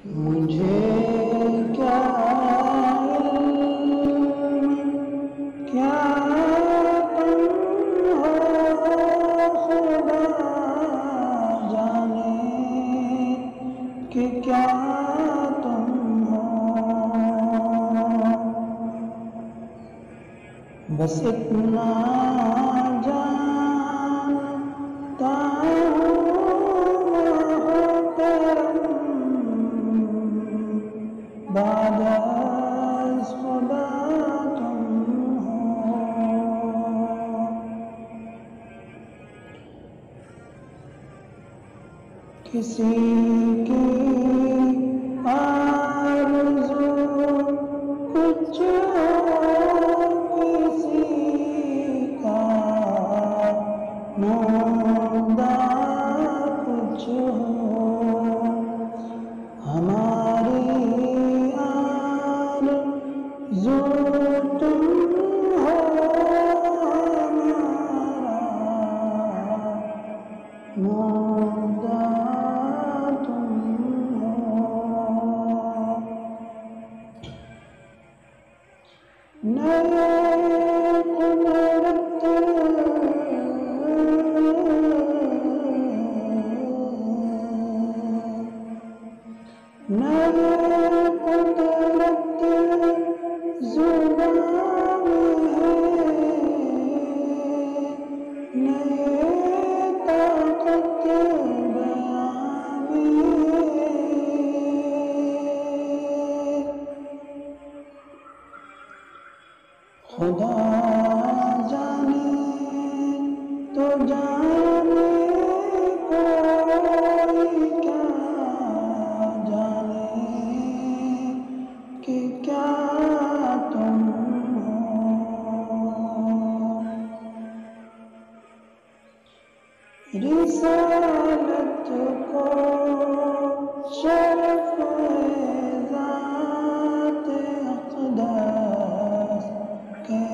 مجھے کیا علم، کیا تم ہو، خدا جانے کہ کیا تم ہو۔ بس اتنا جانتا ہوں بعد از خدا تم ہو۔ کسی کی آرزو کچھ ہو، کسی کا مردہ کچھ ہو، ہماری آرزو تم ہو، ہمارا مردہ تم ہو۔ نئے قدرت زبان ہے، نئے طاقت بیان ہے، خدا جانے تو جانے کوئی کیا جانے کہ کیا تم ہو۔ رسالت کو شرف ذات اقدس کے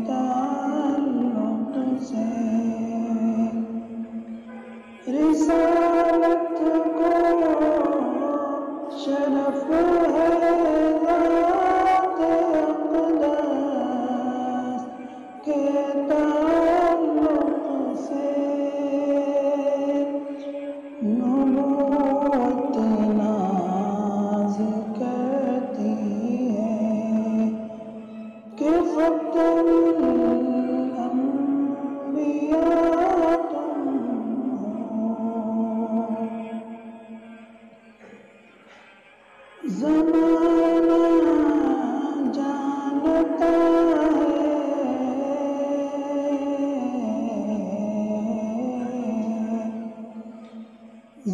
تعلق سے، رسالت کو شرف ہے ذات اقدس کے تعلق سے، نبوت ناز کرتی ہے کہ ختم الانبیاء تم ہو۔ زمانہ جانتا ہے،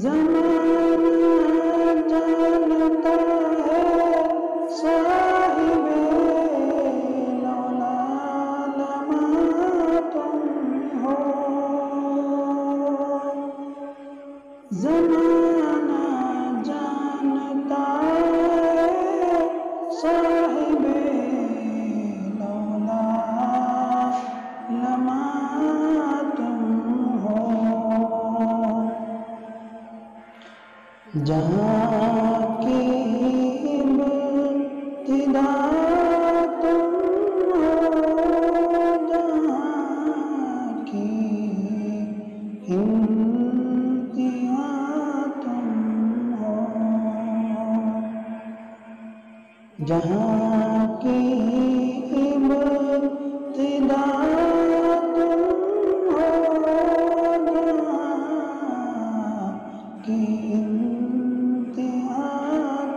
زمانہ جانتا ہے، صاحب لولا لما تم ہو۔ زمانہ جانتا ہے، صاحب لولا لما تم ہو۔ جہاں کی ابتدا تم ہو، جہاں کی انتہا تم ہو، جہاں کی ابتدا تم ہو، جہاں کی انتہا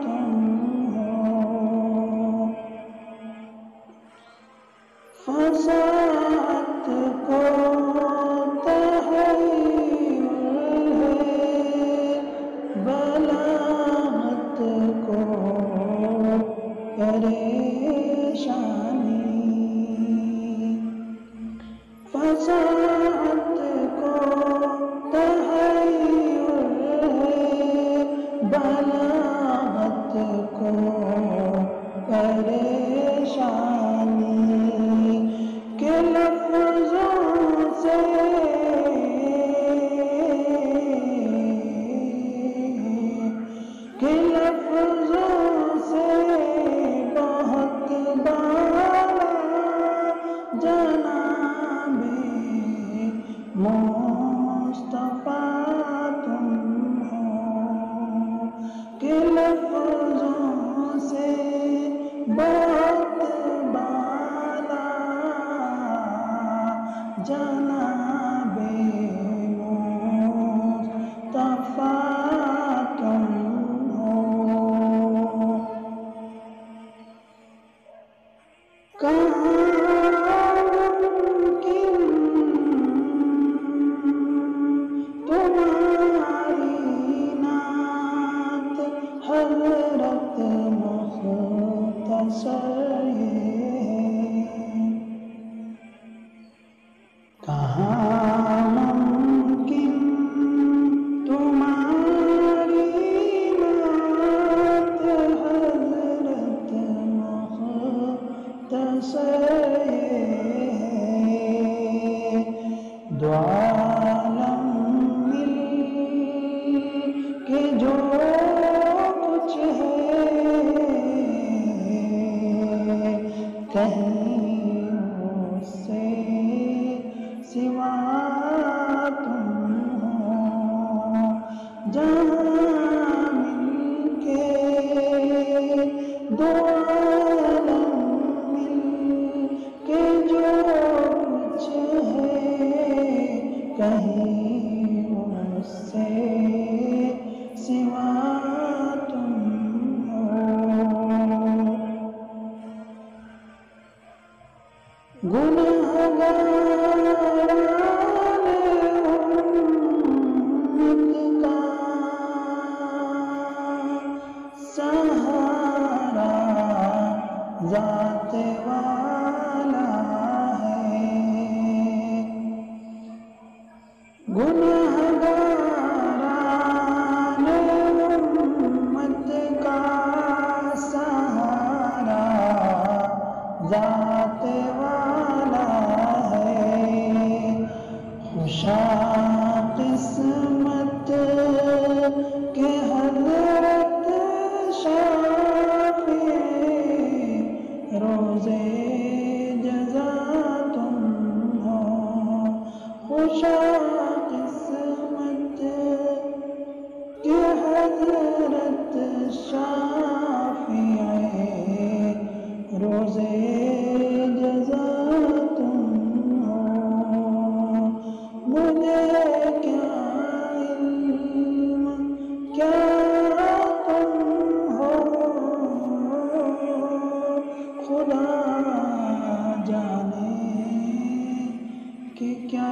تم ہو۔ فساد کو تحیر ہے، بلاغت کو پریشانی، فساد کو تحیر ہے، بلاغت کو پریشانی، کہ لفظوں سے کہ لفظ کہ لفظوں سے بہت بالا جناب مصطفیٰ تم ہو۔ کہاں ممکن تمہاری نعت حضرت مختصر کہاں ممکن تمہاری نعت حضرت مختصر دو عالم مل کے جو کچھ ہے کہیں اس سے سوا تم ہو۔ جہاں مل کے دو عالم مل کے جو کچھ ہے کہیں اس سے سوا تم ہو۔ گنہگاران امت کا سہارا ذات والا ہے۔ گنہگاران امت کا سہارا ذات والا ہے۔ خوشا قسمت کہ حضرت شافع روزے جزا تم ہو۔ خوشا قسمت کہ حضرت شافع روزے جزا تم ہو۔ مجھے کیا علم کیا تم ہو، خدا جانے کہ کیا